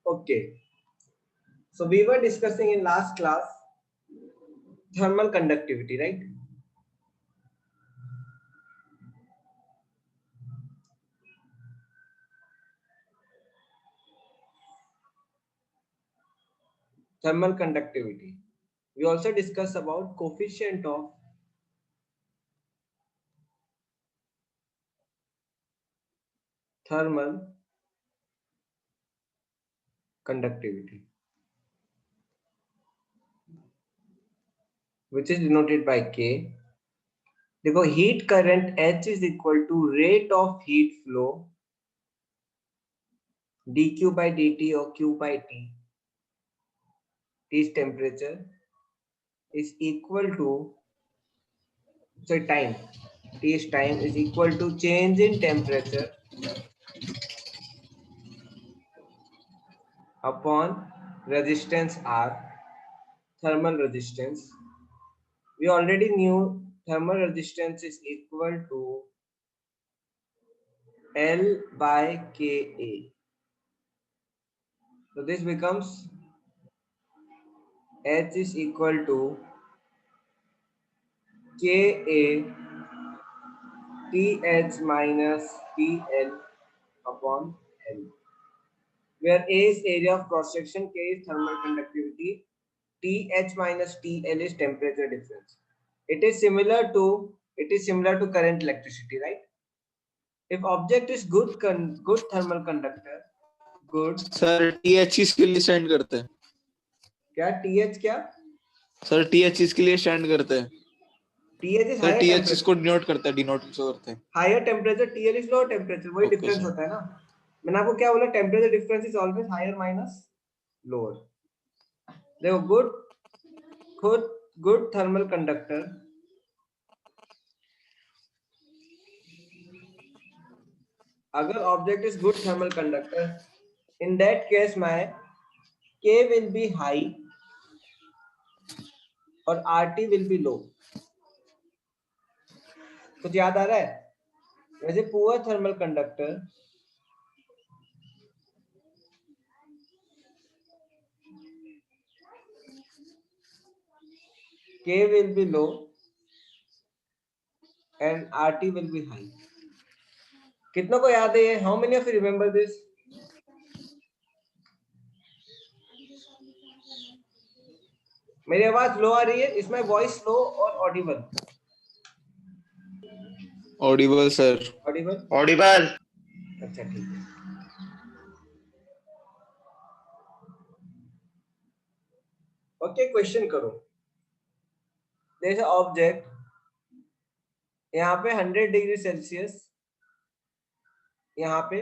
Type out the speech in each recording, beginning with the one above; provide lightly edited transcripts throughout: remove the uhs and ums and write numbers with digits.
Okay. So we were discussing in last class thermal conductivity, right? Thermal conductivity. We also discussed about coefficient of thermal conductivity, which is denoted by K. देखो heat current H is equal to rate of heat flow dq by dt or q by t. T's temperature is equal to, so time, T's time is equal to change in temperature upon resistance R, thermal resistance. We already knew thermal resistance is equal to L by Ka. So this becomes H is equal to Ka Th minus Tl upon L, where A is area of cross section, K is thermal conductivity, Th minus Tl is temperature difference. It is similar to current electricity, right? If object is good thermal conductor, good. Sir TH इसके लिए stand करते हैं. क्या TH क्या? Sir TH इसके लिए stand करते हैं. TH is sir higher TH temperature. इसको डिनोट करता है, डिनोट इसको करते हैं. Higher temperature, TL is lower temperature. वही Okay, डिफरेंस sir. होता है ना. मैंने आपको क्या बोला? Temperature difference is always higher minus lower. देखो गुड थर्मल कंडक्टर अगर object is good thermal conductor, in that case my K will be high और RT विल बी लो. कुछ याद आ रहा है? वैसे poor thermal conductor K will be low and RT will be high. कितनों को याद है ये? How many of you remember this? मेरी आवाज लो आ रही है? इसमें वॉइस लो और ऑडिबल? Audible sir. ऑडिबल. अच्छा ठीक है. ओके, क्वेश्चन करो. जैसे ऑब्जेक्ट यहाँ पे 100 डिग्री सेल्सियस, यहाँ पे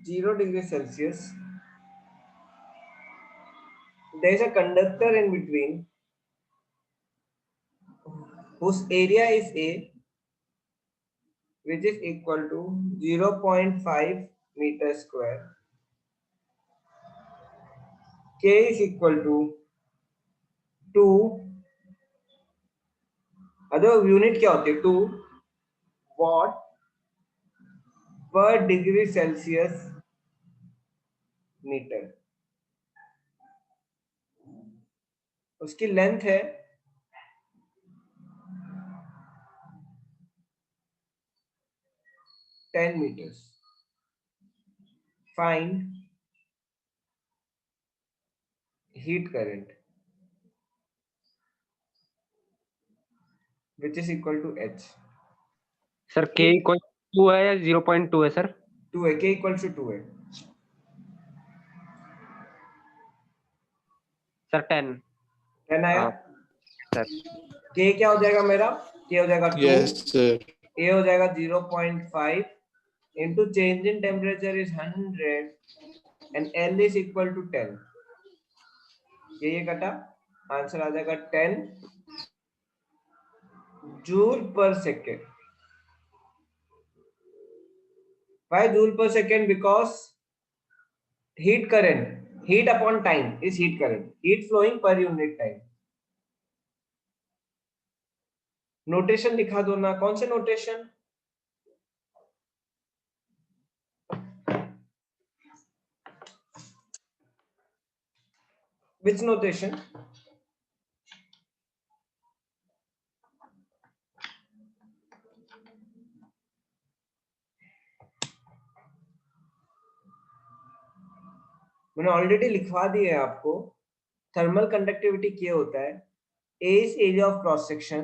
0 degree Celsius. there is a conductor in between whose area is A, which is equal to 0.5 meter square. K is equal to 2. Other unit क्या होती है? 2 watt per degree Celsius metre. उसकी length है 10 meters. Find heat current which is equal to H. Sir K equal 2 है या 0.2 है sir? 2 है. K equal to 2 है सर 10. 10 आया सर K क्या हो जाएगा मेरा? K हो जाएगा 2. Yes sir. A हो जाएगा 0.5 into change in temperature is 100 and L is equal to 10. ये कटा, आंसर आ जाएगा 10 जूल पर second. Why joule per second? Because heat current, heat upon time is heat current, heat flowing per unit time. Notation लिखा दो ना. कौन से नोटेशन? Which notation? मैंने ऑलरेडी लिखवा दिया है आपको. थर्मल कंडक्टिविटी क्या होता है? A is area of cross section.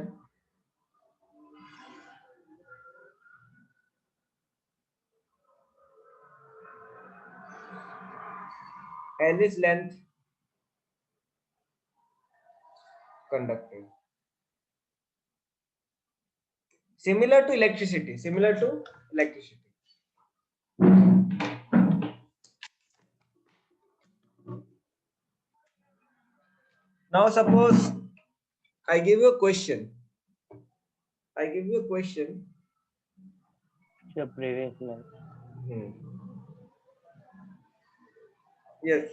L is length conducted. Similar to electricity. Similar to electricity. Now suppose I give you a question. I give you a question. Sir, previous line. Yes.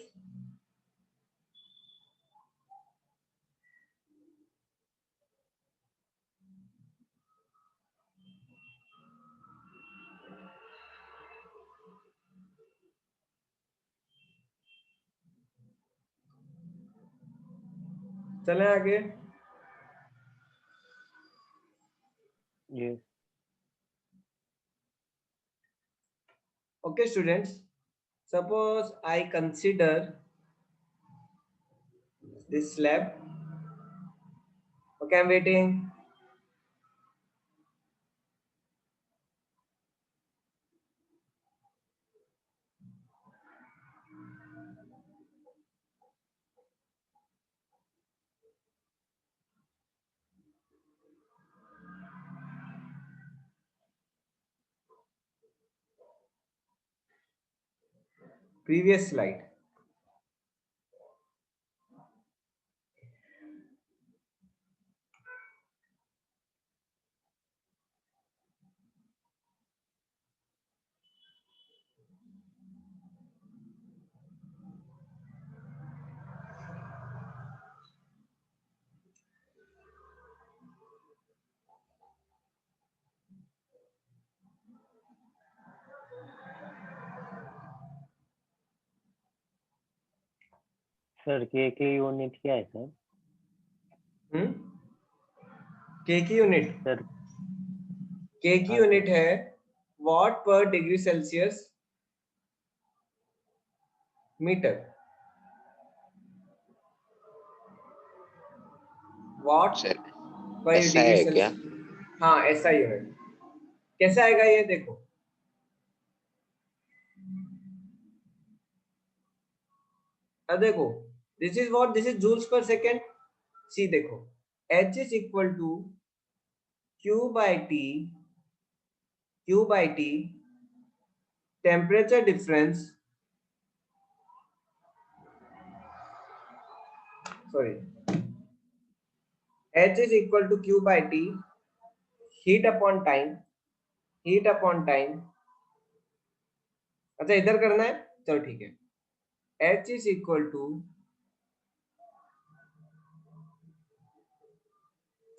चलें आगे. Yes. Okay, students. Suppose I consider this slab. Okay, I'm waiting. Previous slide. Sir K unit क्या है sir? K की यूनिट. Sir K की unit है watt per degree Celsius metre. Watt sir per ऐसा degree है क्या? सेल्सियस. हाँ, ऐसा यूनिट. कैसा आएगा ये देखो. अब देखो, this is what, this is joules per second. See देखो, H is equal to Q by T temperature difference, sorry, H is equal to Q by T heat upon time. अच्छा, इधर करना है, चलो ठीक है. H is equal to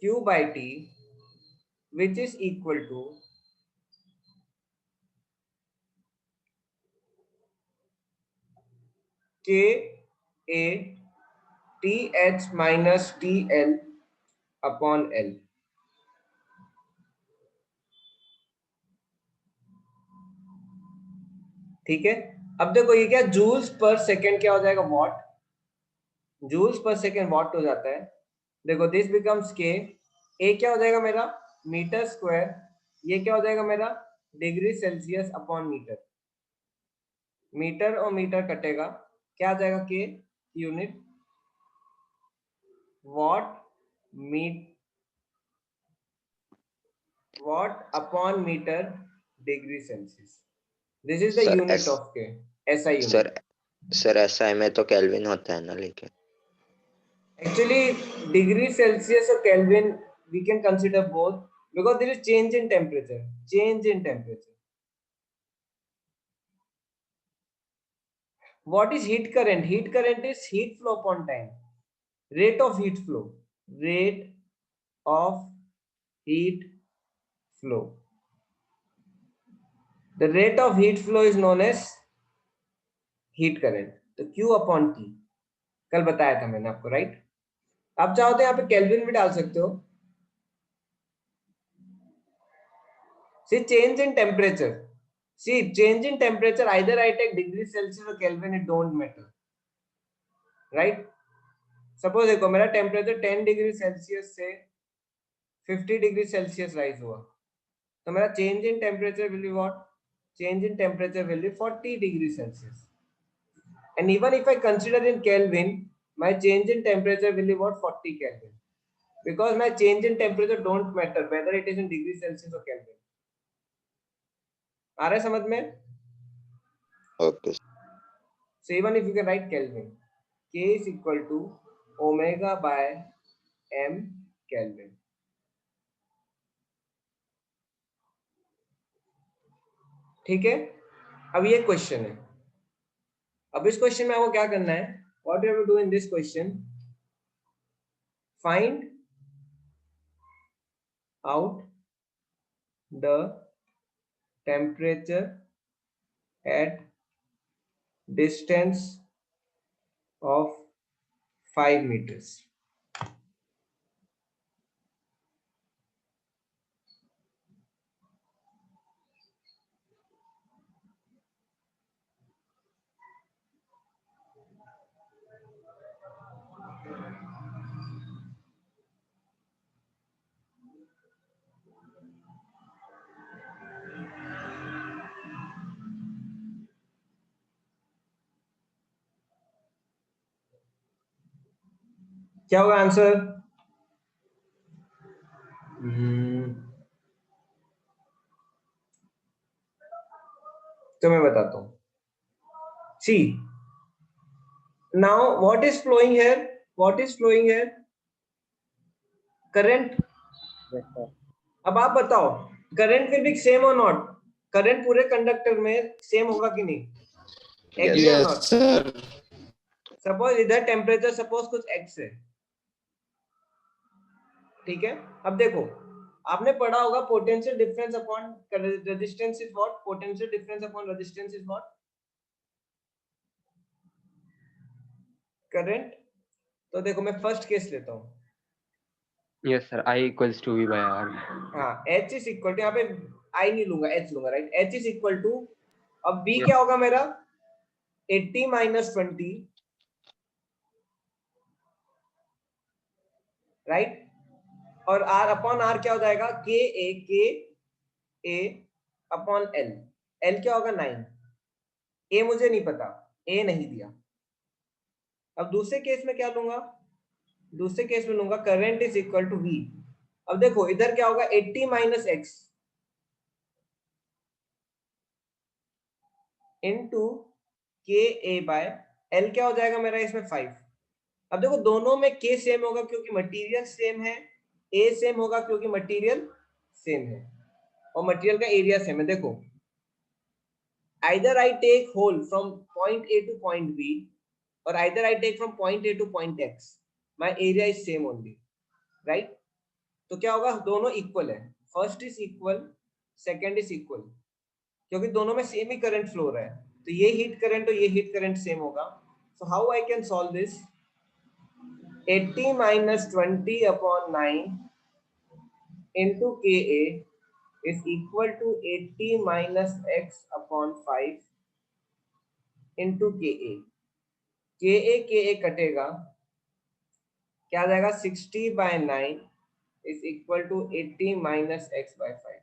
Q by T, which is equal to K A T H minus T L upon L. ठीक है. अब देखो ये क्या, जूल्स पर सेकेंड क्या हो जाएगा, watt. Joules per second watt हो जाता है. देखो, दिस बिकम्स के. ए क्या हो जाएगा मेरा, मीटर स्क्वायर. ये क्या हो जाएगा मेरा, degree Celsius upon metre. Metre और मीटर कटेगा, क्या आ जाएगा, K unit watt upon metre degree Celsius. This is the sir unit of K. ऐसा सर यूनिट. सर SI में तो केल्विन होता है ना, लेकिन एक्चुअली डिग्री सेल्सियस और kelvin we can consider both because there is change in temperature. What is heat current? Heat current is heat flow upon time. Rate of heat flow. The rate of heat flow is known as heat current. So Q upon T. कल बताया था मैंने आपको, right? आप चाहो तो यहाँ पे केल्विन भी डाल सकते हो। See change in temperature, see change in temperature either I take degree Celsius और kelvin, it don't matter, right? Suppose देखो मेरा टेम्परेचर 10 डिग्री सेल्सियस से 50 डिग्री सेल्सियस राइज हुआ, तो मेरा change in temperature will be what? Change in temperature will be 40 degree Celsius. And even if I consider in Kelvin, my change in temperature will be what? 40 Kelvin. Because my change in temperature don't matter whether it is in degree Celsius or Kelvin. आ रहा है समझ में? Okay. So even if you can write Kelvin, K is equal to omega by m Kelvin. ठीक है? अब ये question है. अब इस क्वेश्चन में आपको क्या करना है? What you have to do in this question? Find out the temperature at distance of 5 meters. क्या होगा आंसर? तो मैं बताता हूं. See now what is flowing here? What is flowing here? Current. अब आप बताओ करंट विल बी सेम और नॉट? करंट पूरे कंडक्टर में सेम होगा कि नहीं? Yes. Agree or Yes, not? sir. Suppose इधर टेम्परेचर सपोज कुछ x है, ठीक है? अब देखो आपने पढ़ा होगा potential difference upon resistance is what? Potential difference upon resistance is what? Current. तो देखो मैं फर्स्ट केस लेता हूं. Yes, sir. I equals to V by R. हाँ, H इज इक्वल टू, यहाँ पे I नहीं लूंगा, H लूंगा, right? H is equal to, अब B Yes. क्या होगा मेरा? 80 माइनस 20, राइट? और R अपॉन R क्या हो जाएगा? K A upon L. L क्या होगा? 9. A मुझे नहीं पता, A नहीं दिया. अब दूसरे केस में क्या लूंगा? दूसरे केस में लूंगा current is equal to V. अब देखो इधर क्या होगा? 80 minus x into KA by L क्या हो जाएगा मेरा इसमें? 5. अब देखो दोनों में K सेम होगा क्योंकि मटेरियल सेम है, A सेम होगा क्योंकि मटेरियल सेम है, और मटेरियल का एरिया सेम है. देखो either I take hole from point A to point B or either I take from point A to point X, my area is same only, right? तो क्या होगा? दोनों equal है. First is equal, second is equal, क्योंकि दोनों में same ही current flow रहा है, तो ये हीट करंट और ये हीट करंट सेम होगा. So how I can solve this? 80 minus 20 upon 9 into KA is equal to 80 minus x upon 5 into KA. KA कटेगा, क्या आ जाएगा? 60 by 9 is equal to 80 minus x by 5.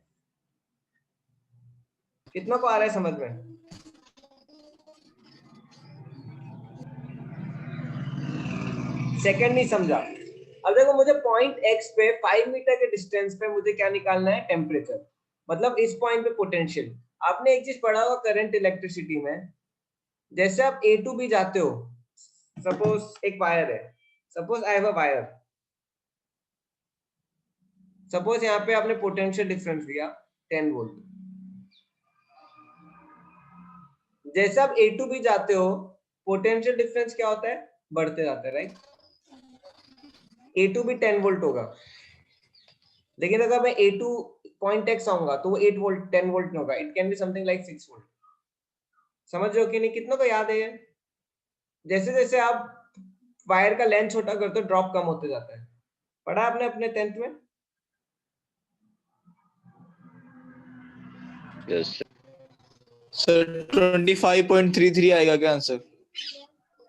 कितना को आ रहा है समझ में? सेकंड नहीं समझा. अब देखो मुझे पॉइंट x पे 5 मीटर के डिस्टेंस पे मुझे क्या निकालना है? टेम्परेचर. मतलब इस पॉइंट पे पोटेंशियल. आपने एक चीज पढ़ा होगा करंट इलेक्ट्रिसिटी में, जैसे आप A to B जाते हो, सपोज एक वायर है, suppose I have a wire, suppose यहाँ पे आपने पोटेंशियल डिफरेंस लिया 10 वोल्ट. जैसे आप A to B जाते हो, पोटेंशियल डिफरेंस क्या होता है? बढ़ते जाता है, right? A to B 10 volt होगा, लेकिन अगर मैं A to पॉइंट X आऊंगा तो वो 8 वोल्ट 10 वोल्ट नहीं होगा. It can be something like 6 volt. समझ रहे हो कि नहीं? कितनों को याद है ये? जैसे जैसे आप वायर का लेंथ छोटा करते हो ड्रॉप कम होते जाता है। पढ़ा आपने अपने 10th में? Yes, sir. सर 25.33 आएगा क्या आंसर?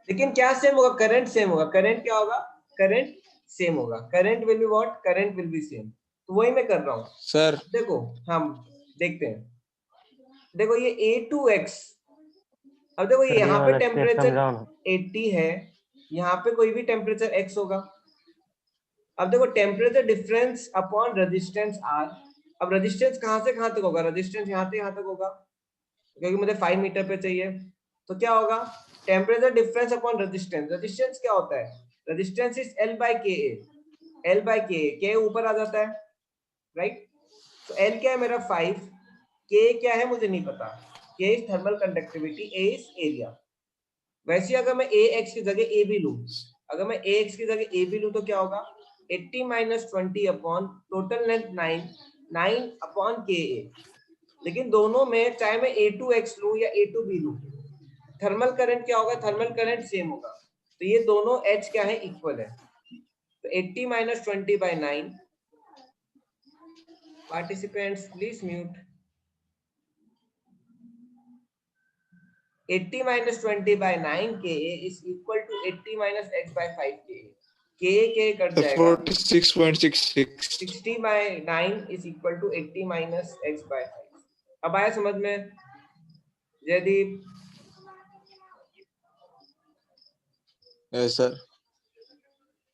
लेकिन क्या सेम होगा? करंट सेम होगा। करंट क्या होगा? करंट सेम होगा। Current will be what? Current will be same. तो वही मैं कर रहा हूँ सर देखो। हम देखते हैं, देखो ये A2x, अब देखो सर ये यहाँ पे वाला स्टेप टेम्परेचर समझाओ ना। 80 है, यहाँ पे कोई भी टेम्परेचर x होगा। अब देखो temperature difference upon resistance R। अब रेजिस्टेंस कहाँ से कहाँ तक होगा? रेजिस्टेंस यहाँ से यहाँ तक होगा, क्योंकि मुझे 5 मीटर पे चाहिए। तो क्या होगा? Temperature difference upon resistance. Resistance क्या होता है? रेजिस्टेंस इज L बाय के ए। L बाय के ऊपर आ जाता है, राइट? तो L क्या है मेरा 5, K क्या है मुझे नहीं पता। K is thermal conductivity, A is area. वैसे अगर मैं AX की जगह A भी लूं, अगर मैं AX की जगह A भी लूं तो क्या होगा? 80 minus 20 upon total length 9, 9 upon KA। लेकिन दोनों में चाहे मैं A2X लूं या A2B लूं, थर्मल करंट क्या होगा? थर्मल करंट सेम होगा। तो ये दोनों H क्या है? इक्वल है। तो 80 minus 20 by 9, participants please mute. 80 minus 20 by 9 Ka is equal to 80 minus x by 5 Ka. Ka cut जाएगा, 46.66। 60 by 9 is equal to 80 minus x by 5। अब आया समझ में जयदीप? Yes sir.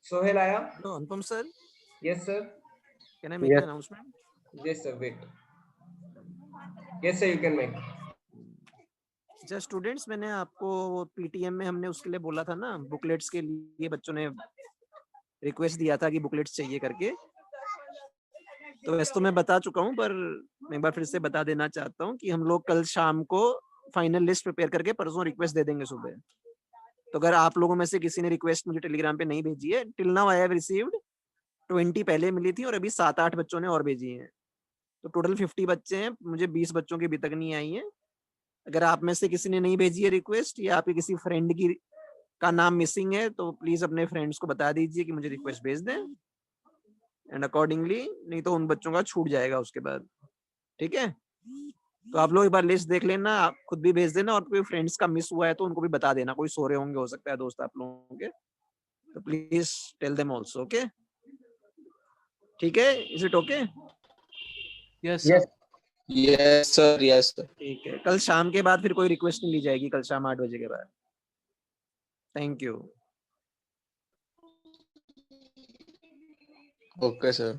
सोहेल आया? Hello, Anupam sir. Yes sir. Can I make Yes. an announcement? Yes sir, wait. Yes sir, you can make. अच्छा students, मैंने आपको PTM में हमने उसके लिए बोला था ना, बुकलेट्स के लिए बच्चों ने रिक्वेस्ट दिया था कि बुकलेट्स चाहिए करके। तो वैसे तो मैं बता चुका हूँ, पर मैं एक बार फिर से बता देना चाहता हूँ कि हम लोग कल शाम को फाइनल लिस्ट प्रिपेयर करके परसों रिक्वेस्ट दे देंगे सुबह। तो अगर आप लोगों में से किसी ने रिक्वेस्ट मुझे टेलीग्राम पे नहीं भेजी है, till now I have received 20 पहले मिली थी और अभी 7-8 बच्चों ने और भेजी हैं। तो टोटल 50 बच्चे हैं, मुझे 20 बच्चों की अभी तक नहीं आई है। अगर आप में से किसी ने नहीं भेजी है रिक्वेस्ट, या आपके किसी फ्रेंड की का नाम मिसिंग है, तो प्लीज अपने फ्रेंड्स को बता दीजिए कि मुझे रिक्वेस्ट भेज दें, एंड अकॉर्डिंगली, नहीं तो उन बच्चों का छूट जाएगा उसके बाद। ठीक है? तो आप लोग एक बार लिस्ट देख लेना, आप खुद भी भेज देना, और कोई फ्रेंड्स का मिस हुआ है तो उनको भी बता देना, कोई सो रहे होंगे हो सकता है दोस्त आप लोगों के, तो please tell them also. Okay? ठीक है? Is it okay? Yes sir. Yes sir, yes sir. ठीक है, कल शाम के बाद फिर कोई रिक्वेस्ट नहीं ली जाएगी, कल शाम 8 बजे के बाद। Thank you. Okay sir.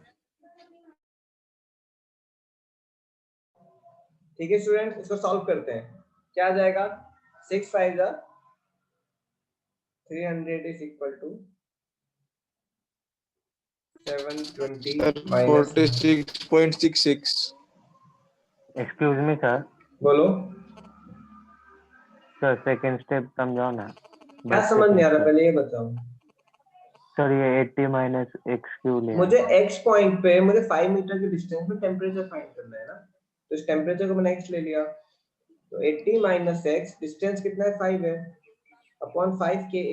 ठीक है स्टूडेंट, इसको सॉल्व करते हैं। क्या आ जाएगा? 6 5 जा 300 is equal to 720 sir minus 46.66। Excuse me sir. बोलो। सर सेकंड स्टेप समझाओ ना। क्या समझ नहीं आ रहा, पहले ये बताओ। सर ये 80 माइनस एक्स क्यू ले मुझे x पॉइंट पे मुझे 5 मीटर की डिस्टेंस में टेम्परेचर फाइंड करना है ना, तो इस टेम्परेचर को मैंने x ले लिया। तो 80 माइनस x, डिस्टेंस कितना है? 5 है, अपॉन 5 Ka।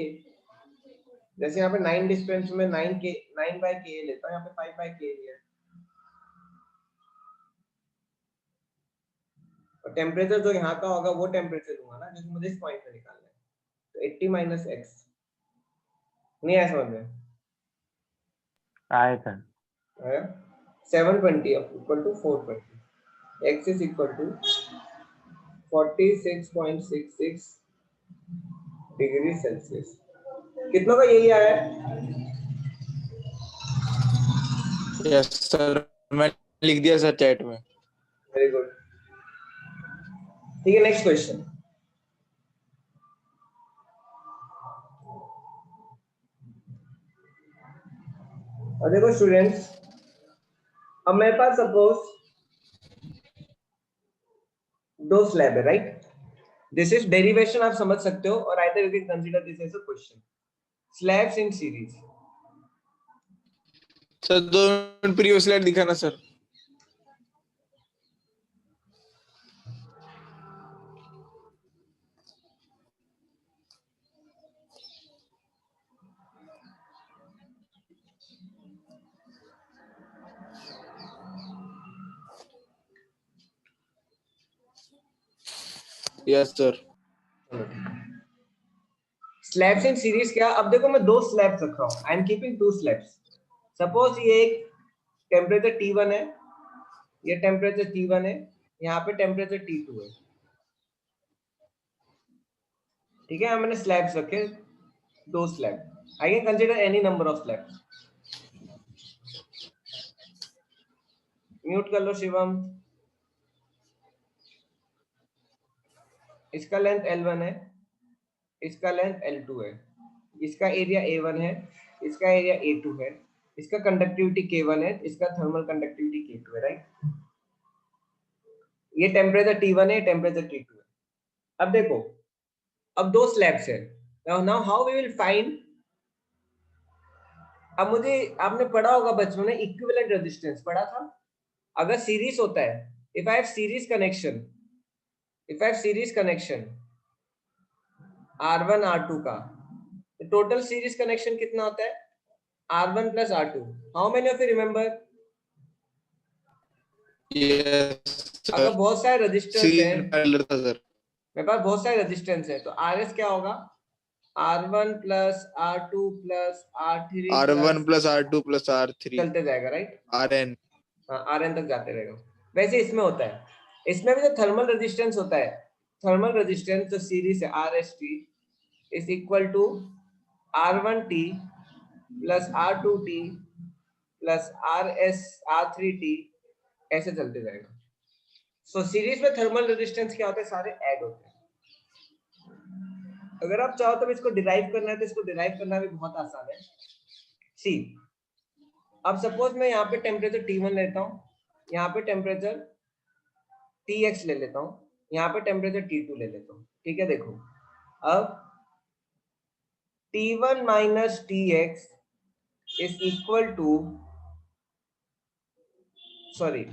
जैसे यहाँ पे 9 डिस्टेंस में 9 बाय Ka लेता हूँ, यहाँ पे 5 बाय Ka लिया। और टेम्परेचर जो यहाँ का होगा वो टेम्परेचर दूंगा ना, जो मुझे इस पॉइंट पे निकालना है। तो 80 माइनस x, नहीं आया समझ में? आए सर। आया? 720 equal to 420, x is equal to 46.66 degree Celsius. कितनों का यही आया है? यस सर, मैं लिख दिया सर चैट में। Very good. ठीक है, नेक्स्ट क्वेश्चन। और देखो स्टूडेंट्स, अब मेरे पास सपोज 2 स्लैब है, राइट? दिस इज डेरिवेशन, आप समझ सकते हो, और either you can consider this as a question. Slabs in series. Sir 2 minute previous slide दिखाना सर। Yes, sir. Slabs in series क्या? अब देखो मैं दो स्लैब्स रख रहा हूँ, I am keeping two slabs. Suppose ये एक टेम्परेचर T1 है, ये टेम्परेचर T1 है, यहाँ पे टेम्परेचर T2 है। ठीक है, मैंने स्लैब्स रखे, दो slab. I can consider any number of slabs. Mute कर लो शिवम। इसका लेंथ L1 है, इसका लेंथ L2 है, इसका एरिया A1 है, इसका एरिया A2 है, इसका कंडक्टिविटी K1 है, इसका थर्मल कंडक्टिविटी K2 है, राइट। ये टेम्परेचर T1 है, टेम्परेचर T2 है। अब देखो, अब दो स्लैब्स है। Now how we will find. अब मुझे, आपने पढ़ा होगा बच्चों ने, इक्विवेलेंट रेजिस्टेंस पढ़ा था। अगर सीरीज होता है, if I have series connection, if I have series connection R1 R2 का, तो टोटल सीरीज कनेक्शन कितना होता है? R1 plus R2. How many of you remember? Yes, अगर sir. बहुत सारे रेजिस्टेंस Series हैं, में parallel था sir. मेरे पास बहुत सारे रेजिस्टेंस है, तो RS क्या होगा? R1 plus R2 plus R3 R1 plus plus R2 plus R3 चलते जाएगा, राइट। RN. हाँ, Rn तक जाते रहेगा। वैसे इसमें होता है, इसमें भी जो थर्मल रेजिस्टेंस होता है, थर्मल रेजिस्टेंस जो सीरीज है RST is equal to R1T plus R2T plus R3T, ऐसे चलते जाएगा। सो सीरीज में थर्मल रेजिस्टेंस क्या होता है? सारे ऐड होते हैं। अगर आप चाहो तो इसको डिराइव करना है, तो इसको डिराइव करना भी बहुत आसान है। सी, अब सपोज मैं यहाँ पे टेम्परेचर T1 लेता हूँ, यहाँ पे टेम्परेचर Tx ले लेता हूँ, यहाँ पे टेम्परेचर T2 ले लेता हूँ। ठीक है, देखो अब T1 minus Tx is equal to, sorry,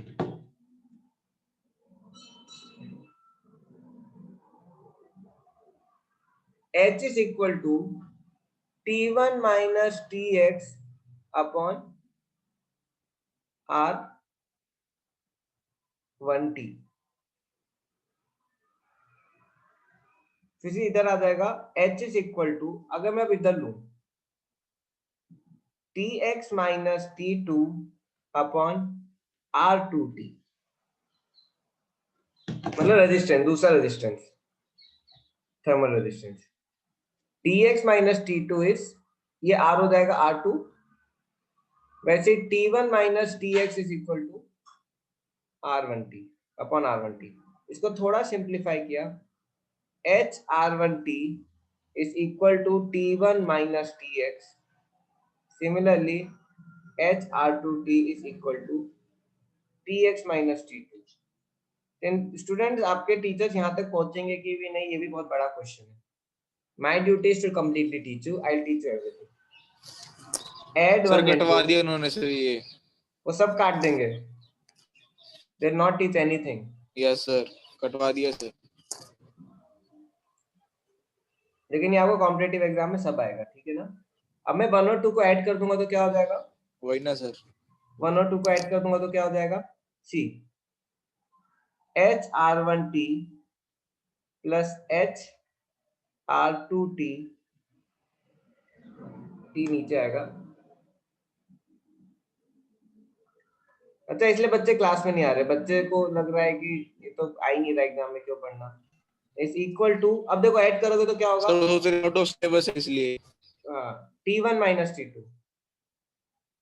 H is equal to T1 minus Tx upon R1T। फिर से इधर आ जाएगा H is equal to, अगर मैं अब इधर लूं, Tx minus T2 upon R2T, मतलब रेजिस्टेंस, दूसरा resistance, thermal resistance. Tx minus T2 is, ये R हो जाएगा R2। वैसे T1 minus Tx is equal to R1T upon R1T। इसको थोड़ा सिंप्लीफाई किया, HR1T is equal to T1 minus Tx. Similarly, HR2T is equal to Tx minus T2. Then students, आपके teachers यहाँ तक पहुंचेंगे कि भी नहीं, ये भी बहुत बड़ा क्वेश्चन है। My duty is to completely teach you. I'll teach you everything. Add Sir, one and कटवा two. दिया उन्होंने सर ये. वो सब काट देंगे। They'll not teach anything. Yes sir, कटवा दिया सर. लेकिन ये आपको कॉम्पिटिटिव एग्जाम में सब आएगा, ठीक है ना। अब मैं 1 और 2 को ऐड कर दूंगा तो क्या हो जाएगा? वही ना सर. 1 और 2 को ऐड कर दूंगा तो क्या हो जाएगा? सी, HR1T प्लस HR2T, T नीचे आएगा। अच्छा, इसलिए बच्चे क्लास में नहीं आ रहे, बच्चे को लग रहा है कि ये तो आ ही नहीं रहा एग्जाम में, क्यों पढ़ना। इज इक्वल टू, अब देखो ऐड करोगे तो क्या होगा? सर सोच रहे आउट ऑफ सिलेबस है इसलिए. T1 minus T2,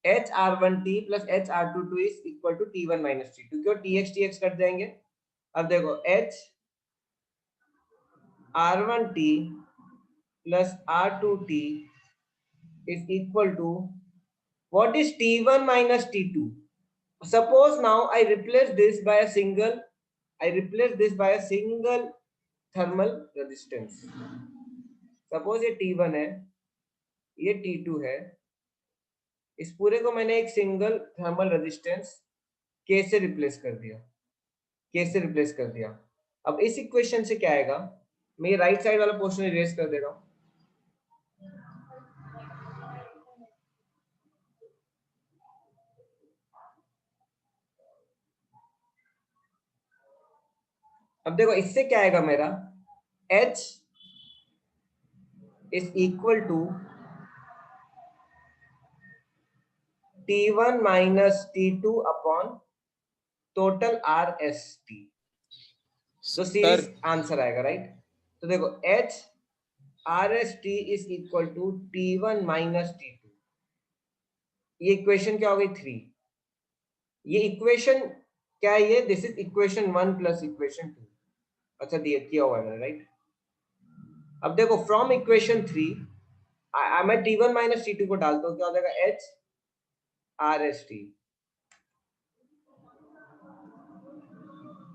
HR1T plus HR22 is equal to T1 minus T2, क्यों? TX कट जाएंगे। अब देखो HR1T plus R2T is equal to, what is T1 minus T2? Suppose now I replace this by a single, thermal resistance. Suppose ये T1 है, ये T2 है, इस पूरे को मैंने एक सिंगल थर्मल रेजिस्टेंस K से रिप्लेस कर दिया, अब इस इक्वेशन से क्या आएगा? मैं ये राइट साइड वाला पोर्शन इरेज कर दे रहा हूं। अब देखो इससे क्या आएगा मेरा? H is equal to T1 minus T2 upon total RST। तो सीरीज सर आंसर आएगा, राइट। तो देखो H RST is equal to T1 minus T2। ये इक्वेशन क्या हो गई 3। ये इक्वेशन क्या है, ये this is equation 1 plus equation 2। अच्छा दिया किया हुआ है, राइट। अब देखो फ्रॉम इक्वेशन 3 मैं T1 माइनस T2 को डालता हूँ, क्या हो जाएगा H RST।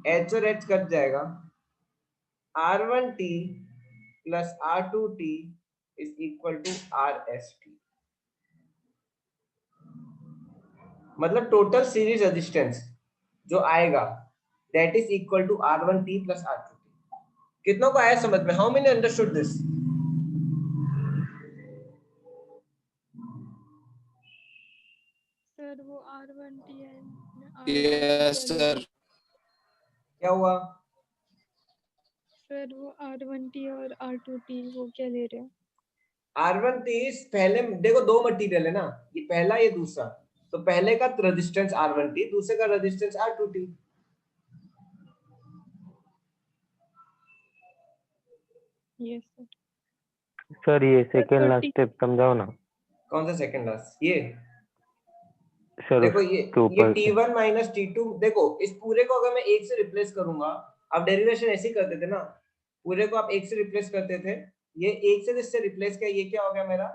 H और H कट जाएगा, R1T plus R2T is equal to RST। मतलब टोटल सीरीज रेजिस्टेंस जो आएगा that is equal to R1T plus R2T। कितनों को आया समझ में? How many understood this? Sir वो R1T है, यस R2T सर। क्या हुआ? सर वो R1T और R2T वो क्या ले रहे हैं? R1T पहले देखो दो मटेरियल है ना, ये पहला ये दूसरा, तो पहले का रेजिस्टेंस R1T, दूसरे का resistance R2T। Yes sir. Sir ये सेकेंड लास्ट 30 स्टेप समझाओ ना कौन सा सेकंड लास्ट? ये सर, देखो उसके ये ऊपर से। T1 minus T2। देखो इस पूरे को अगर मैं एक से रिप्लेस करूंगा, आप डेरिवेशन ऐसे ही करते थे ना, पूरे को आप एक से रिप्लेस करते थे, ये एक से जिससे रिप्लेस किया, ये क्या हो गया मेरा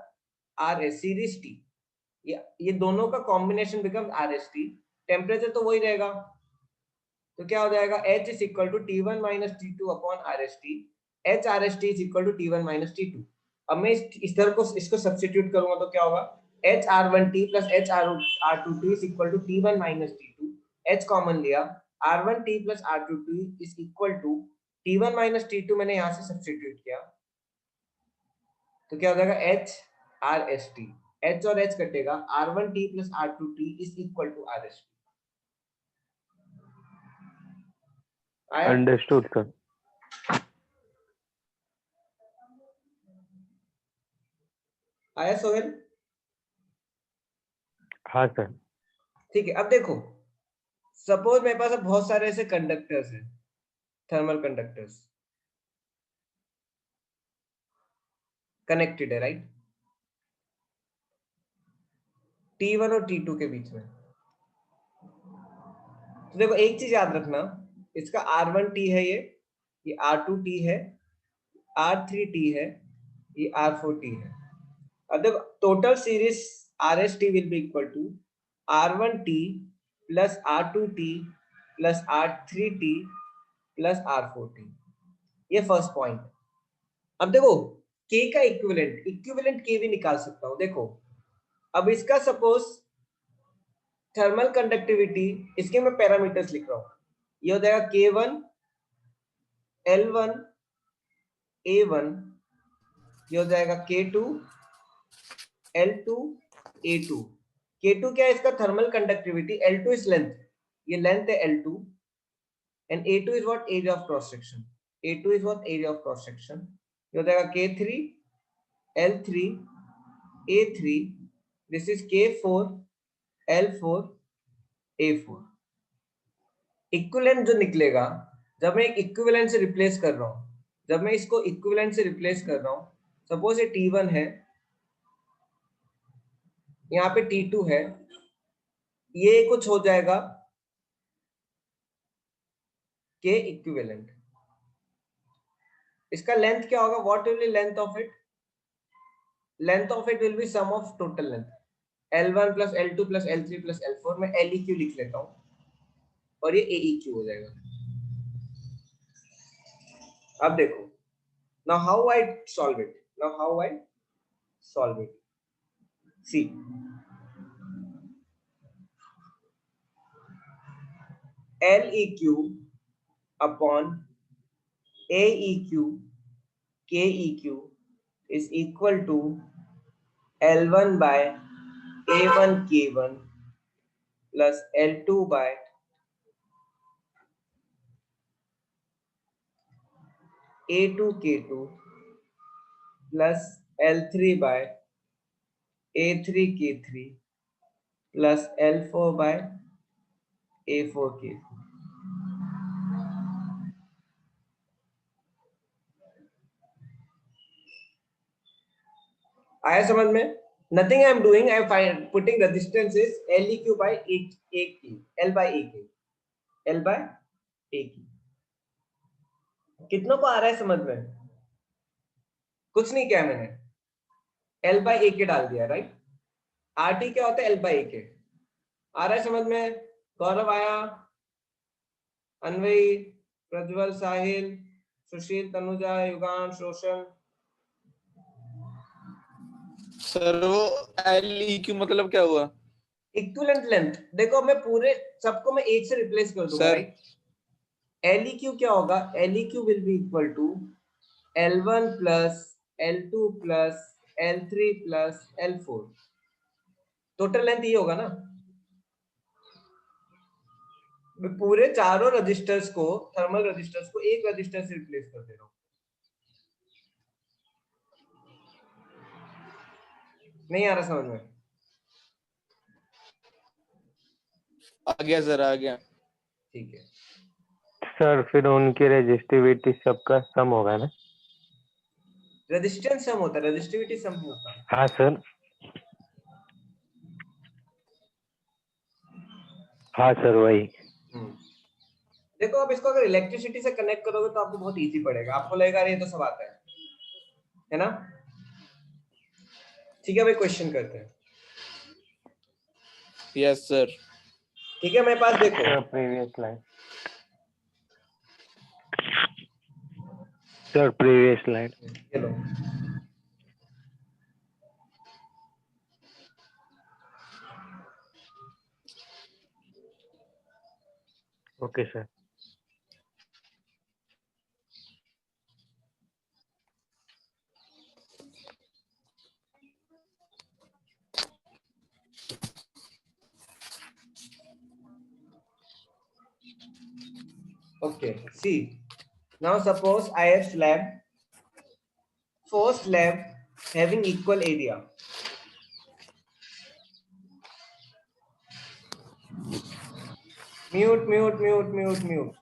आर एस सीरीज टी। ये दोनों का combination become R S T. Temperature तो वही रहेगा, तो क्या हो जाएगा H is equal to T1 minus T2 upon R S T. H R S T is equal to T1 minus T2। अब मैं इस तरह को इसको सब्स्टिट्यूट करूंगा तो क्या होगा, H R one T plus H R two T is equal to T1 minus T2। H common लिया, R1 T plus R2 T is equal to T1 minus T2 मैंने यहां से सब्स्टिट्यूट किया, तो क्या हो जाएगा H R S T. H और एच कटेगा, R1 T plus R2 T is equal to R S T. आया? Understood sir. आया सोहेल? हाँ सर। ठीक है। अब देखो सपोज मेरे पास अब बहुत सारे ऐसे कंडक्टर्स हैं, थर्मल कंडक्टर्स कनेक्टेड है, राइट, T1 और T2 के बीच में। तो देखो एक चीज याद रखना, इसका R1T है, ये R2T है, R3T है, ये R4T है। अब देखो total series RST will be equal to R1T plus R2T plus R3T plus R4T। ये फर्स्ट पॉइंट। अब देखो K का इक्विवेलेंट K भी निकाल सकता हूं। देखो अब इसका सपोज थर्मल कंडक्टिविटी, इसके मैं पैरामीटर्स लिख रहा हूं, ये हो जाएगा K1 L1 A1, ये हो जाएगा K2 L2 A2। K2 क्या है इसका thermal conductivity, L2 is length, ये लेंथ है L2, and A2 is what area of cross section, A2 is what area of cross section. ये हो जाएगा K3 L3 A3, this is K4 L4 A4। Equivalent जो निकलेगा जब मैं एक इक्विवेलेंट से रिप्लेस कर रहा हूं, जब मैं इसको इक्विवेलेंट से रिप्लेस कर रहा हूं, सपोज ये T1 है, यहाँ पे T2 है, ये कुछ हो जाएगा K इक्विवेलेंट। इसका लेंथ क्या होगा, what will be length of it? Length of it will be sum of total length L1 plus L2 plus L3 plus L4। मैं LEQ लिख लेता हूं और ये AEQ हो जाएगा। अब देखो now how I solve it, now how I solve it, see LEQ upon AEQ KEQ is equal to L1 by A1 K1 plus L2 by A2K2 plus L3 by A3K3 plus L4 by A4K4. आया समझ में? Nothing I am doing. I am putting resistance is LEQ by AK, L by AK, L by AK. कितनों को आ रहा है समझ में? कुछ नहीं किया मैंने, L by AK डाल दिया, राइट? RT क्या होता है? L by AK. आ रहा है समझ में? गौरव आया, अन्वयी, प्रज्वल, साहिल, सुशील, तनुजा, युगांश, रोशन. सर वो LEQ मतलब क्या हुआ? Equivalent length. देखो मैं पूरे सबको मैं एक से रिप्लेस कर दूंगा, सर राइट? LEQ क्या होगा? LEQ will be equal to L1 plus L2 plus L3 plus L4. Total length ये होगा ना. मैं पूरे चारों रजिस्टर्स को, थर्मल रजिस्टर्स को एक रजिस्टर से रिप्लेस कर दे रहा हूँ. नहीं आ रहा समझ में? आ गया सर, आ गया. ठीक है. सर फिर उनकी रेजिस्टिविटी सबका सम होगा ना? रेजिस्टेंस सम होता है, रेजिस्टिविटी सम नहीं होता. हाँ सर. हाँ सर वही. देखो आप इसको अगर इलेक्ट्रिसिटी से कनेक्ट करोगे तो आपको बहुत इजी पड़ेगा. आपको लगेगा ये तो सब आता है ना? ठीक है भाई, क्वेश्चन करते हैं. Yes sir. ठीक है, मेरे पास देखो. Sir previous line. Sir previous line. चलो okay sir. okay, see, now suppose I have slab, four slab having equal area. Mute.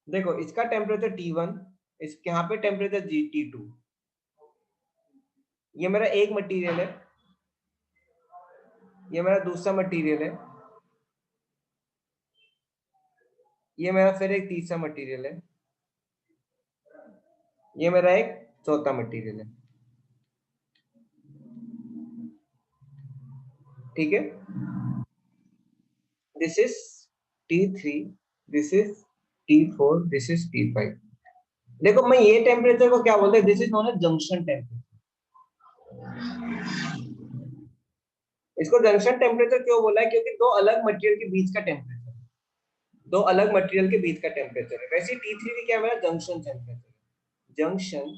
देखो इसका टेम्परेचर T1, इसके यहाँ पे टेम्परेचर T2. ये मेरा एक मटेरियल है, ये मेरा दूसरा मटेरियल है, ये मेरा फिर एक तीसरा मटेरियल है, ये मेरा एक चौथा मटेरियल है. ठीक है? This is T3, this is T4, this is T5. देखो मैं ये टेम्परेचर को क्या बोलते हैं? This is known as junction temperature. इसको जंक्शन टेम्परेचर क्यों बोला है? क्योंकि दो अलग मटेरियल के बीच का टेम्परेचर, दो अलग मटेरियल के बीच का टेम्परेचर है. वैसे T3 भी क्या है? मेरा junction temperature, junction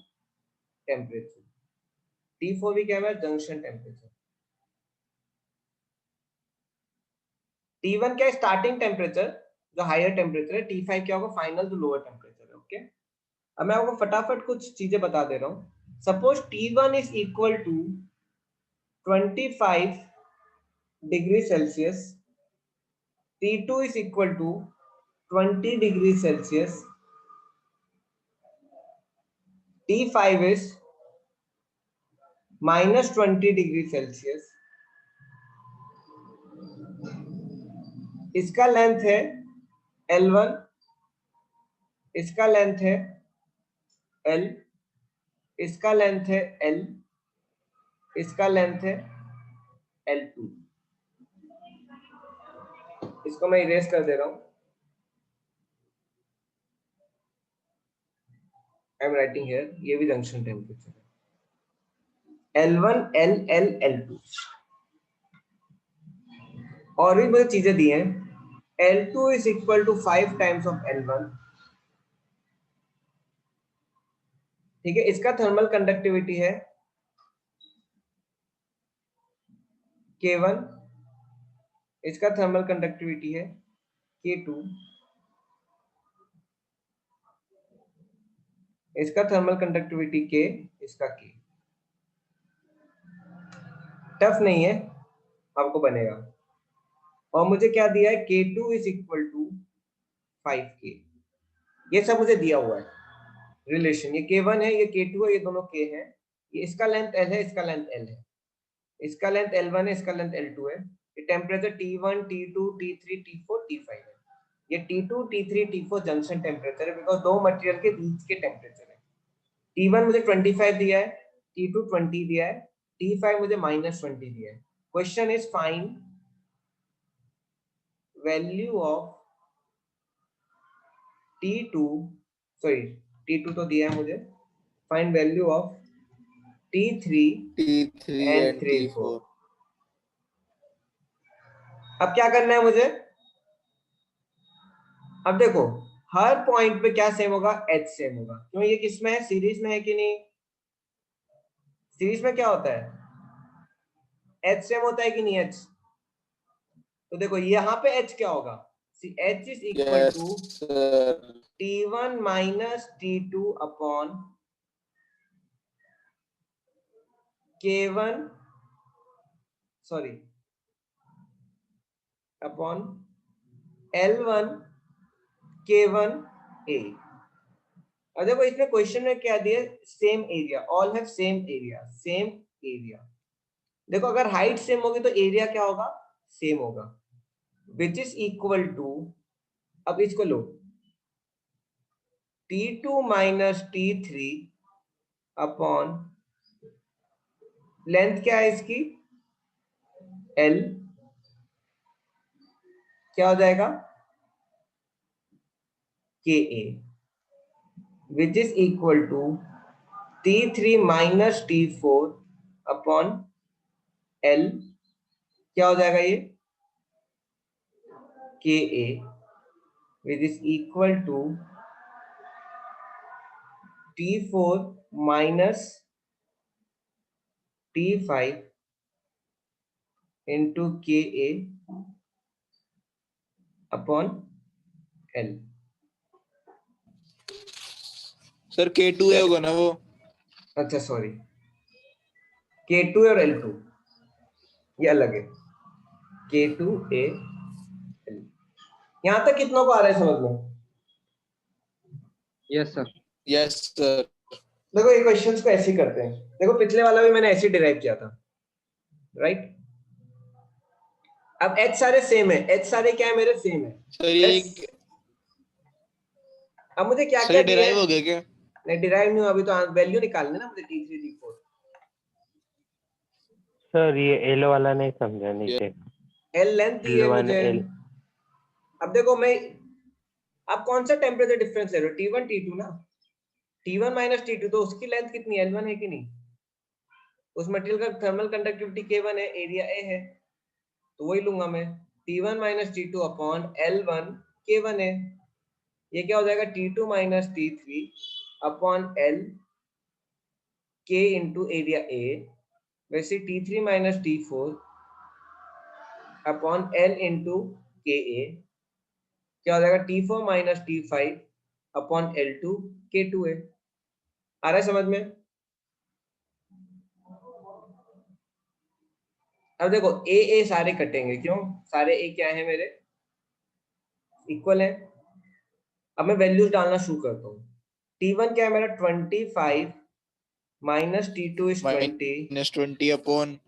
temperature. T4 भी क्या है? मेरा जंक्शन टेम्परेचर. T1 क्या है? स्टार्टिंग टेम्परेचर, जो हायर टेम्परेचर है. T5 क्या होगा? फाइनल, जो लोअर टेम्परेचर है. ओके, अब मैं आपको फटाफट कुछ चीजें बता दे रहा हूँ. Suppose T1 is equal to 25 degree Celsius, T2 is equal to 20 degrees Celsius, T5 is minus 20 degrees Celsius. इसका लेंथ है L1, इसका लेंथ है L, इसका लेंथ है L, इसका लेंथ है L2. इसको मैं इरेज कर दे रहा हूं. आई एम राइटिंग हियर, ये भी जंक्शन टेम्परेचर है. L1, L, L, L2. और भी बहुत चीजें दी हैं. L2 is equal to 5 times of L1. ठीक है, इसका थर्मल कंडक्टिविटी है K1, इसका थर्मल कंडक्टिविटी है K2, इसका थर्मल कंडक्टिविटी K, इसका K। टफ नहीं है, आपको बनेगा। और मुझे क्या दिया है, K2 is equal to 5K। ये सब मुझे दिया हुआ है रिलेशन। ये K1 है, ये K2 है, ये दोनों K है। ये इसका लेंथ L है, इसका लेंथ L है, इसका लेंथ L1 है, इसका लेंथ L2 है। ये temperature T1, T2, T3, T4, T5 है। ये T2, T3, T4 junction temperature है, बिकॉज दो मटेरियल के बीच के टेम्परेचर है। T1 मुझे 25 दिया है, T2 20 दिया है, T5 मुझे -20 दिया है। Question is find value of T2, sorry T2 तो दिया है मुझे, find value of T3 T3 and and 3, T4. 4। अब क्या करना है मुझे, अब देखो हर पॉइंट पे क्या सेम होगा, H सेम होगा। क्यों, ये किस में है, सीरीज में है कि नहीं? सीरीज में क्या होता है, H सेम होता है कि नहीं H? तो देखो यहाँ पे H क्या होगा, H is equal Yes, to sir. T1 minus T2 upon K1, sorry upon L1 K1 A। और देखो इसमें क्वेश्चन में क्या दिया, same area, all have same area, same area. देखो अगर हाइट सेम होगी तो एरिया क्या होगा, सेम होगा, विच इज इक्वल टू, अब इसको लो, T2 minus T3 upon length क्या है इसकी L, क्या हो जाएगा KA, which is equal to T3 minus T4 upon L, क्या हो जाएगा ये KA, which is equal to T4 minus T5 into KA upon L। Sir K2A होगा ना वो? अच्छा सॉरी, K2 और L2 ये अलग है, K2A L। यहां तक कितनों को आ रहा है समझ में? Yes, sir. Yes, sir. देखो ये क्वेश्चंस को ऐसे ही करते हैं। देखो पिछले वाला भी मैंने ऐसे ही डिराइव किया था, राइट? अब H सारे सेम है, H सारे क्या है मेरे, सेम है। सर ये अब मुझे क्या सर क्या ये दिया डिराइव है, हो गया क्या? नहीं डिराइव नहीं, अभी तो वैल्यू निकालने ना मुझे T3 T4। सर ये एल वाला नहीं समझा नीचे, L लेंथ दी है L1 मुझे। L। अब देखो मैं, अब कौन सा टेम्परेचर डिफरेंस ले रहे हो, T1 T2 ना, T1 माइनस T2, तो उसकी लेंथ कितनी है, L1 है कि नहीं? उस मटेरियल का थर्मल कंडक्टिविटी K1 है, एरिया A है, तो वही लूंगा मैं, T1 minus T2 upon L1 K1 है। ये क्या हो जाएगा, T2 minus T3 upon L K into area A। वैसे T3 minus T4 upon L into KA, क्या हो जाएगा T4 minus T5 upon L2 K2 है। आ रहा है समझ में? अब देखो ए सारे कटेंगे, क्यों, सारे ए क्या है मेरे, इक्वल है। अब मैं वैल्यूज डालना शुरू करता हूँ। T1 क्या है मेरा 25 minus T2 is 20, -20 upon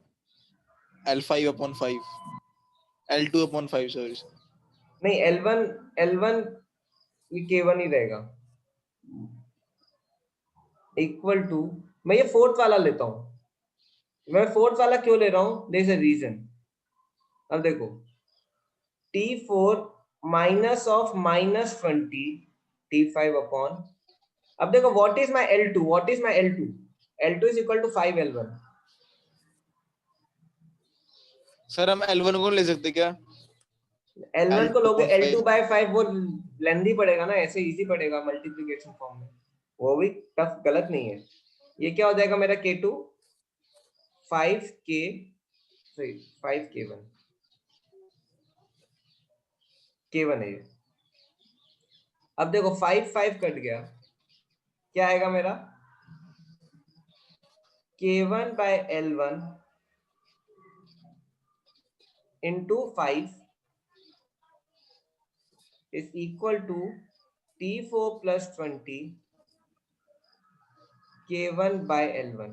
L5 upon 5. L2 upon 5, sorry. नहीं L1 ये K1 ही रहेगा, इक्वल टू, मैं ये फोर्थ वाला लेता हूँ। मैं फोर्थ वाला क्यों ले रहा हूँ, देयर इज अ रीजन। अब देखो T4 minus of -20 T5 upon, अब देखो what is my L2, what is my L2, L2 is equal to 5 L1। Sir हम L1 को ले सकते क्या? L1 को L2 लोगे upon L2 5. by 5, वो लेंदी पड़ेगा ना, ऐसे इजी पड़ेगा मल्टीप्लिकेशन फॉर्म में, वो भी टफ गलत नहीं है। ये क्या हो जाएगा मेरा K2 5K, sorry 5K1, K1 है ये। अब देखो 5 5 कट गया, क्या आएगा मेरा? K1 by L1 into 5 is equal to T4 plus 20 K1 by L1।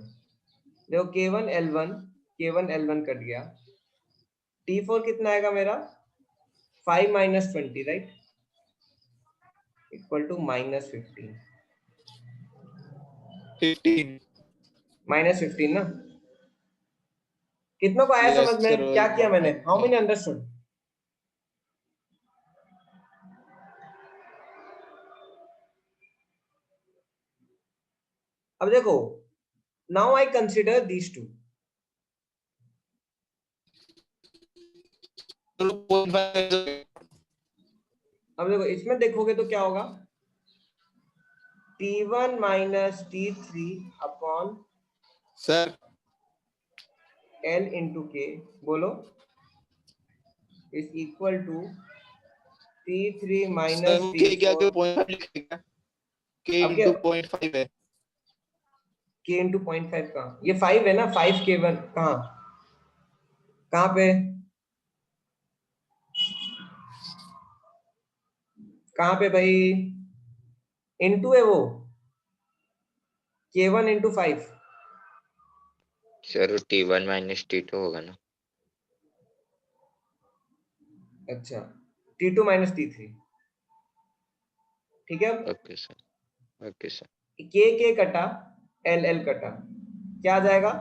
देखो K1 L1 कट गया, T4 कितना आएगा मेरा? 5 minus 20 राइट, इक्वल टू -15। 15। -15 ना? कितनों को आया Yes, समझ sir, में? क्या किया मैंने? How okay. Many understood? अब देखो, now I consider these two. चलो 0.5 अब देखो इसमें देखोगे तो क्या होगा? T1 minus T3 upon sir L into K, बोलो, is equal to T3 sir minus वो के क्या T4। 0.5 लिखेगा? के अब क्या? इंटू 0.5 है। K into 0.5 कहाँ? ये 5 है ना, 5 K1 कहाँ कहाँ पे? कहाँ पे भाई? इनटू है वो, K1 into 5। Sir T1 minus T2 होगा ना? अच्छा, T2 minus T3, ठीक है। Okay sir, okay sir. K कटा, L कटा, क्या आ जाएगा?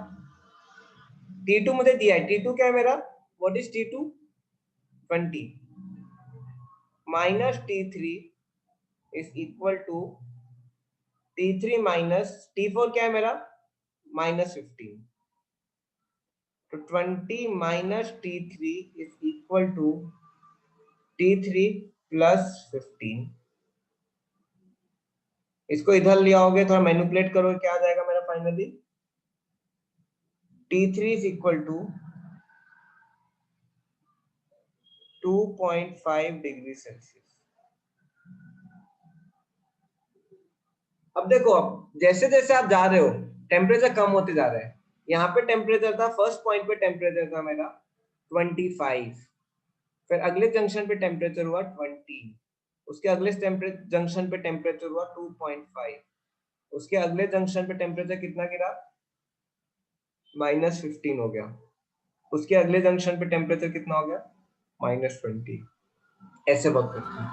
T2 मुझे दिया है, T2 क्या है मेरा? What is T2? 20 minus T3 is equal to T3 minus T4 क्या है मेरा? -15। तो 20 minus T3 is equal to T3 plus 15। इसको इधर ले आओगे, थोड़ा मैनिपुलेट करोगे, क्या आ जाएगा मेरा finally? T3 is equal to 2.5 degree Celsius. अब देखो, अब जैसे जैसे आप जा रहे हो टेम्परेचर कम होते जा रहा है। यहाँ पे टेम्परेचर था, फर्स्ट पॉइंट पे टेम्परेचर था मेरा 25, फिर अगले जंक्शन पे टेम्परेचर हुआ 20, उसके अगले जंक्शन पे टेम्परेचर हुआ 2.5, उसके अगले जंक्शन पे टेम्परेचर कितना गिरा? -15 हो गया, उसके अगले जंक्शन पे टेम्परेचर कितना हो गया? -20। ऐसे वर्क करते हैं,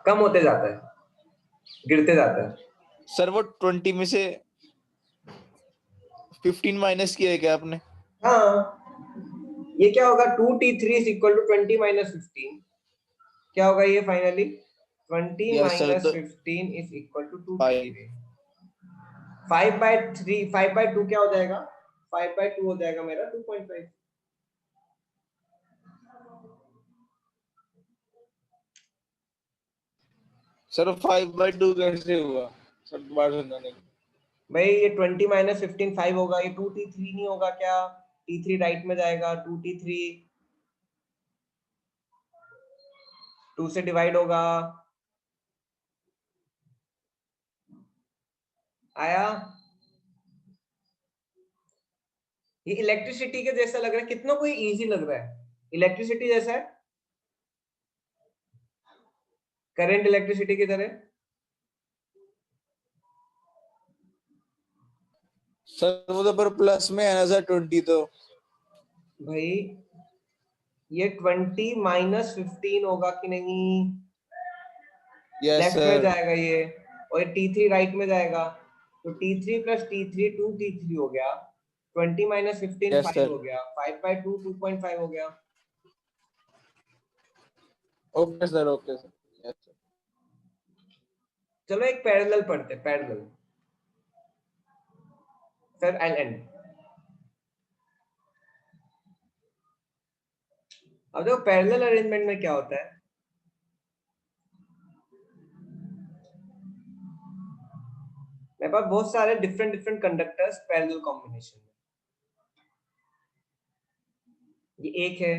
कम होते जाता है, गिरते जाता है। सर वो 20 में से 15 माइनस किया है क्या आपने? हाँ, ये क्या होगा? 2T3 is equal to 20 minus 15। क्या होगा ये फाइनली? 20 यस सर, माइनस तो 15 इज इक्वल टू 5। 2T3। 5/3, 5/2 क्या हो जाएगा? 5/2 हो जाएगा मेरा 2.5। सर 5/2 कैसे हुआ? सर दोबारा समझा नहीं। भाई ये 20 माइनस 15 5 होगा, ये 2T3 नहीं होगा क्या? T3 राइट में जाएगा, 2T3 2 से डिवाइड होगा, आया? ये इलेक्ट्रिसिटी के जैसा लग रहा है, कितना कोई इजी लग रहा है? इलेक्ट्रिसिटी जैसा है, करंट इलेक्ट्रिसिटी की तरह। सर वो तो पर प्लस में है ना सर 20 तो। भाई ये 20 माइनस 15 होगा कि नहीं? यस लेफ्ट में सर। जाएगा ये, और T3 राइट में जाएगा, तो T3 प्लस T3 2T3 हो गया, 20 माइनस 15 यस 5 सर। हो गया, 5/2 2.5 हो गया। Okay sir, okay sir. Yes sir. चलो एक पैरेलल पढ़ते, पैरेलल, फिर आई एंड। अब देखो पैरेलल अरेंजमेंट में क्या होता है, मेरे पास बहुत सारे different different conductors parallel combination में। ये एक है,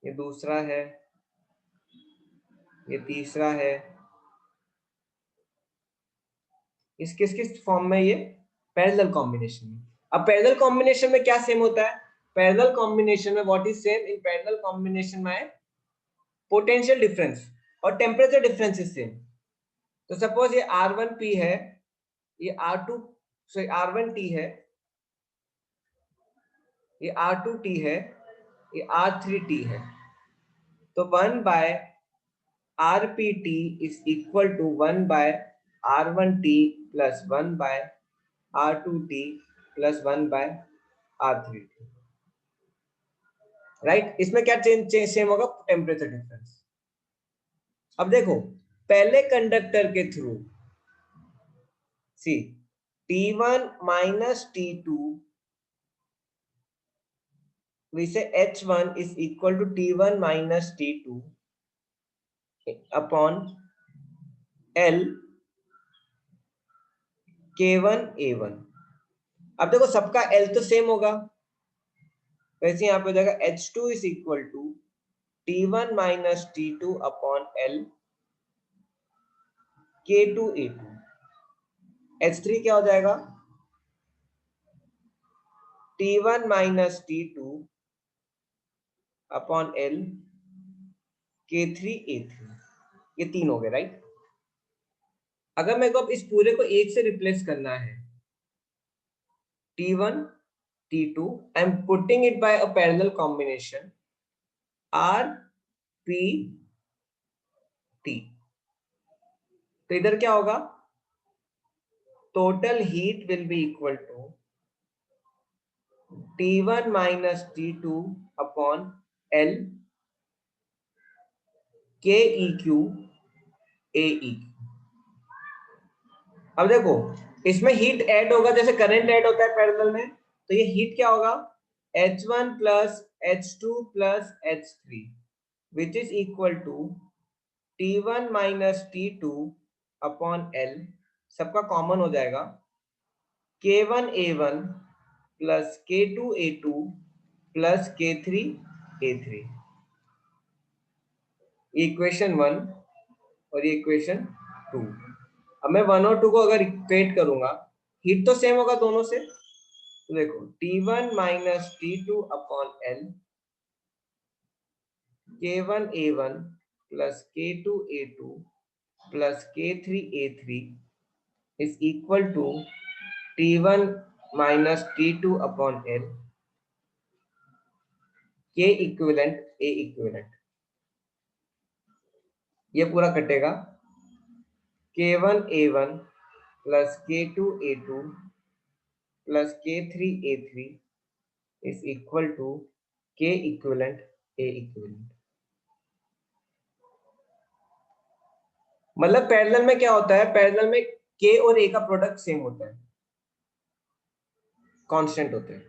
ये दूसरा है, ये तीसरा है। इस किस किस फॉर्म में? ये पैरेलल कॉम्बिनेशन में। अब पैरेलल कॉम्बिनेशन में क्या सेम होता है? पैरेलल कॉम्बिनेशन में what is same in parallel combination में? पोटेंशियल डिफरेंस और टेम्परेचर डिफरेंस इज सेम। तो सपोज ये R1P है, ये R1T है, ये R2T है, ये R3T है। तो 1/RPT is equal to 1/R1T plus 1/R2T plus 1/R3T। Right? इसमें क्या चेंज सेम होगा? Temperature difference. अब देखो पहले कंडक्टर के थ्रू सी T1 minus T2, we say H1 is equal to T1 minus T2 upon L K1 A1। अब देखो सबका L तो सेम होगा, वैसे यहाँ पे हो जाएगा H2 is equal to T1 minus T2 upon L K2 A2। H3 क्या हो जाएगा? T1 minus T2 upon L K3 A3। ये तीन हो गए, राइट? अगर मेरे को अब इस पूरे को एक से रिप्लेस करना है, T1 T2, I am putting it by a parallel combination RPT। तो इधर क्या होगा? Total heat will be equal to T1 minus T2 upon L KEQ AEQ। अब देखो इसमें हीट ऐड होगा, जैसे करंट ऐड होता है पैरेलल में, तो ये हीट क्या होगा? H1 plus H2 plus H3 which is equal to T1 minus T2 upon L, सबका कॉमन हो जाएगा, K1 A1 plus K2 A2 plus K3 A3। Equation 1 और ये इक्वेशन 2। अब मैं 1 और 2 को अगर इक्वेट करूंगा, हीट तो सेम होगा दोनों से। तो देखो T1 minus T2 upon L K1 A1 plus K2 A2 plus K3 A3 is equal to T1 minus T2 upon L K equivalent A equivalent। ये पूरा कटेगा, K1 A1 plus K2 A2 plus K3 A3 is equal to K equivalent A equivalent। मतलब parallel में क्या होता है? Parallel में K और A का प्रोडक्ट सेम होता है, कांस्टेंट होते हैं।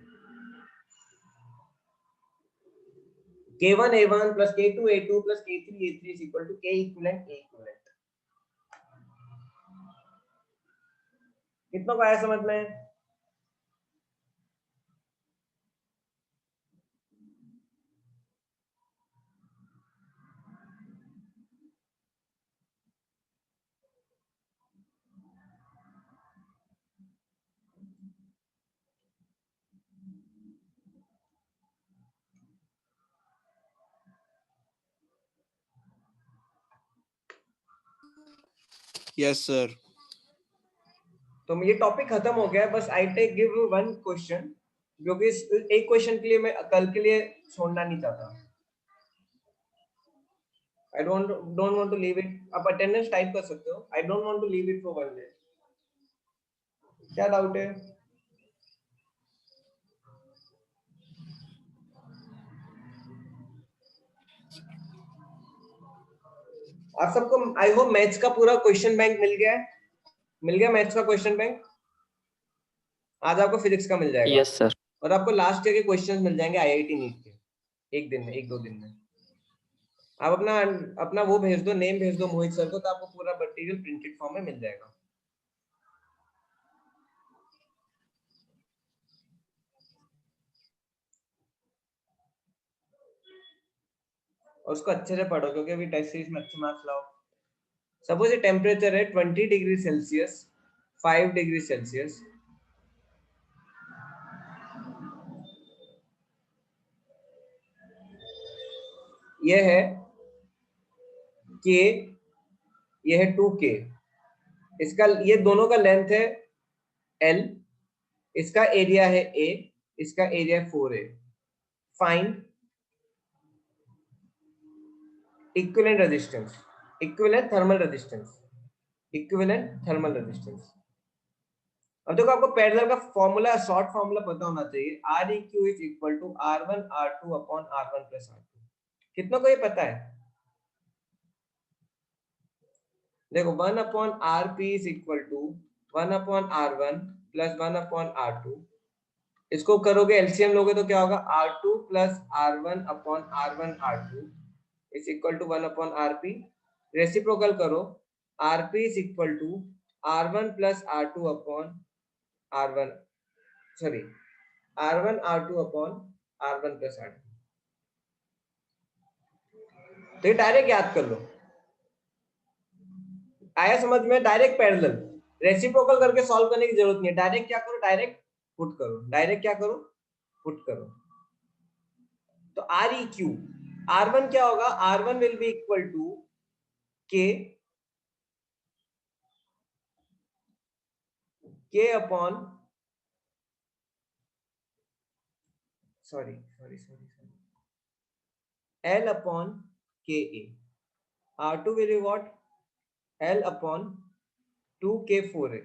K1 A1 plus K2 A2 plus K3 A3 is equal to K equivalent A equivalent। कितना को आया समझ में? Yes, sir. तो ये टॉपिक खत्म हो गया है। बस I take give one question, क्योंकि एक क्वेश्चन के लिए मैं कल के लिए छोड़ना नहीं चाहता। I don't want to leave it. आप अटेंडेंस टाइप कर सकते हो। I don't want to leave it for one day. क्या डाउट है? आप सबको आई होप मैथ्स का पूरा क्वेश्चन बैंक मिल गया है। मिल गया मैथ्स का क्वेश्चन बैंक? आज आपको फिजिक्स का मिल जाएगा। Yes sir. और आपको लास्ट ईयर के क्वेश्चंस मिल जाएंगे आईआईटी नीट के, एक दिन में, एक दो दिन में। आप अपना वो भेज दो, नेम भेज दो मोहित सर को, तो आपको पूरा मटेरियल प्रिंटेड फॉर्म में मिल जाएगा। और उसको अच्छे से पढ़ो क्योंकि अभी टेस्ट सीरीज में अच्छे मार्क्स लाओ। सपोज ये टेम्परेचर है 20 डिग्री सेल्सियस, 5 डिग्री सेल्सियस, ये है K, ये है 2K, इसका ये दोनों का लेंथ है L, इसका एरिया है A, इसका area 4A। Find equivalent resistance, equivalent thermal resistance, equivalent thermal resistance. अब देखो आपको पैरेलल का फॉर्मूला, शॉर्ट फॉर्मूला पता होना चाहिए। Req is equal to R1 R2 upon R1 plus R2। कितनों को ये पता है? देखो 1 upon Rp is equal to 1 upon R1 plus 1 upon R2। इसको करोगे एलसीएम लोगे तो क्या होगा? R2 plus R1 upon R1 R2 is equal to 1 upon Rp। Reciprocal करो, Rp is equal to R1 plus R2 upon R1, sorry R1 R2 upon R1 plus R2। तो ये direct याद कर लो, आया समझ में? डायरेक्ट पैरेलल, रेसिप्रोकल करके solve करने की जरूरत नहीं है। डायरेक्ट क्या करो? डायरेक्ट पुट करो। डायरेक्ट क्या करो? पुट करो। तो Req, R1 क्या होगा? R1 will be equal to K upon, sorry L upon KA। R2 will be what? L upon 2K4A।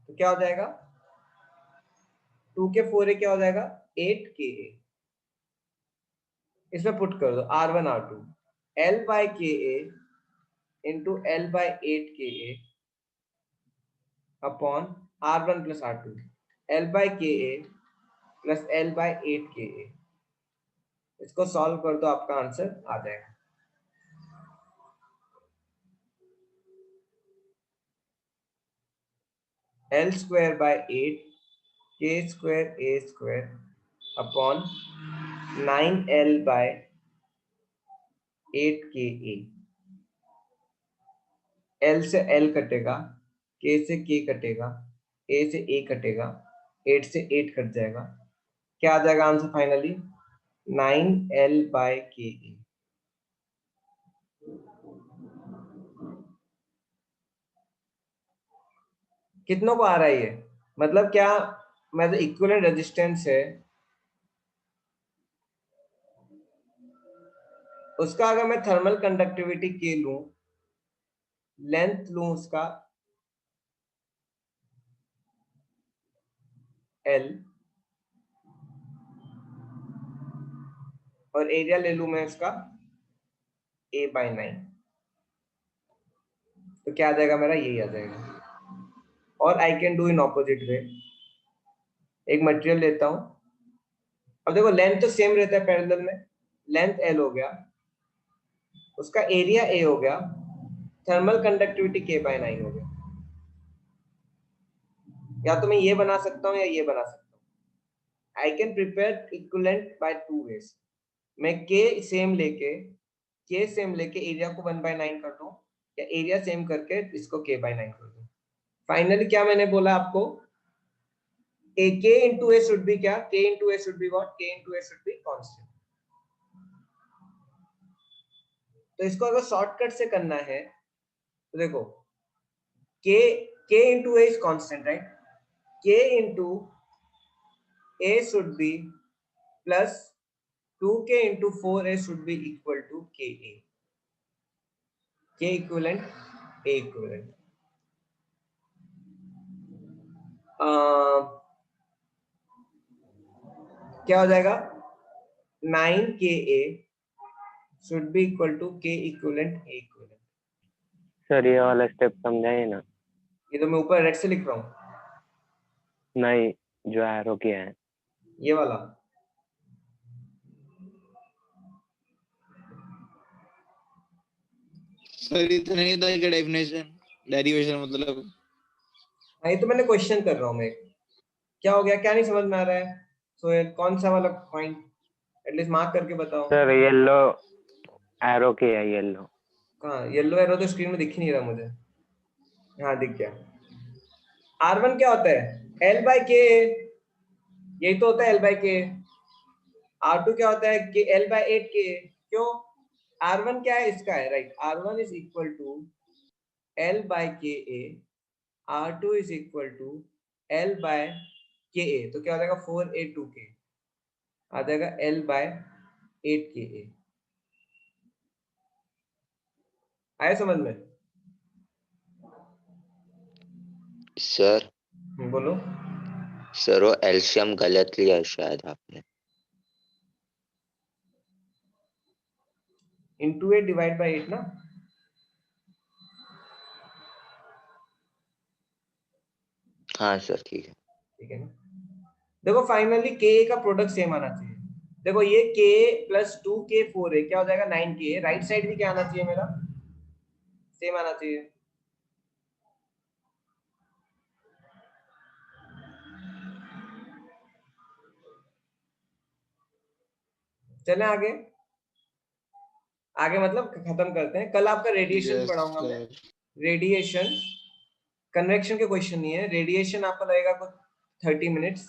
तो क्या हो जाएगा? 2K4A क्या हो जाएगा? 8KA। इसमें पुट कर दो R1 R2, L by KA into L by 8KA upon R1 plus R2, L by KA plus L by 8KA। इसको सॉल्व कर दो, आपका आंसर आ जाएगा। L square by 8 K square A square upon 9L by 8KA। L से L कटेगा, K से K कटेगा, A से A कटेगा, 8 से 8 कट जाएगा। क्या आ जाएगा answer finally? 9L bye KA। कितनों को आ रहा है ये? मतलब क्या, मैं जो इक्विवेलेंट रेजिस्टेंस है उसका अगर मैं थर्मल कंडक्टिविटी K लूं, लेंथ लूं उसका L, और एरिया ले लूं मैं उसका A बाय 9, तो क्या आ जाएगा मेरा? यही आ जाएगा। और I can do in opposite way. एक मटेरियल लेता हूं, अब देखो लेंथ तो सेम रहता है पैरेलल में, लेंथ L हो गया, उसका एरिया A हो गया, थर्मल कंडक्टिविटी K बाय 9 हो गया। या तो मैं ये बना सकता हूं या ये बना सकता हूं। I can prepare equivalent by two ways. मैं K सेम लेके एरिया को 1 बाय 9 कर दूं, या एरिया सेम करके इसको K बाय 9 कर दूं। फाइनली क्या मैंने बोला आपको? K into A should be क्या? K into A should be what? K into A should be constant। तो इसको अगर शॉर्टकट से करना है तो देखो K into A is constant, right? K into A should be plus 2K into 4A should be equal to KA। K equivalent, A equivalent। क्या हो जाएगा? 9KA should be equal to K equivalent, A equivalent। Sir ये वाला step समझाइए ना। ये तो मैं ऊपर रेड से लिख रहा हूँ। नहीं, जो एरो किया है। ये वाला सर इतना नहीं था कि डेफिनेशन डेरिवेशन मतलब। हाँ, ये तो मैंने क्वेश्चन कर रहा हूँ मैं। क्या हो गया? क्या नहीं समझ में आ रहा है? सोहेल, कौन सा वाला पॉइंट एटलीस्ट मार्क करके बताओ। सर येलो एरो के है येलो। कहाँ येलो एरो तो स्क्रीन में दिख ही नहीं रहा मुझे। हाँ दिख गया। R1 क्या होता है L by K, यही तो होता है L by K। R2 क्या होता है L by 8K। क्यों? R1 क्या है इसका है right, R1 is equal to L by KA, R2 is equal to L by KA, तो क्या हो जाएगा 4A2K आ जाएगा L by 8KA। आया समझ में? सर बोलो। सर वो एलसीएम गलत लिया है शायद आपने। into 8 डिवाइड बाय 8 ना। हाँ सर ठीक है। ठीक है ना। देखो फाइनली के का प्रोडक्ट सेम आना चाहिए। देखो ये k प्लस 2k 4 है, क्या हो जाएगा 9k। राइट साइड भी क्या आना चाहिए मेरा, सेम आना चाहिए। चलें आगे। आगे मतलब खत्म करते हैं। कल आपका रेडिएशन Yes, पढ़ाऊंगा मैं। sir. रेडिएशन, कन्वेक्शन के क्वेश्चन नहीं है, रेडिएशन आपको लगेगा कुछ 30 मिनट्स।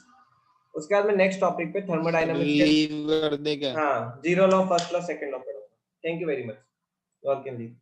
उसके बाद में नेक्स्ट टॉपिक पे थर्मोडायनामिक्स के लीव कर दे क्या? हाँ zero law, first law, second law पढ़ूंगा। Thank you very much. You all can leave.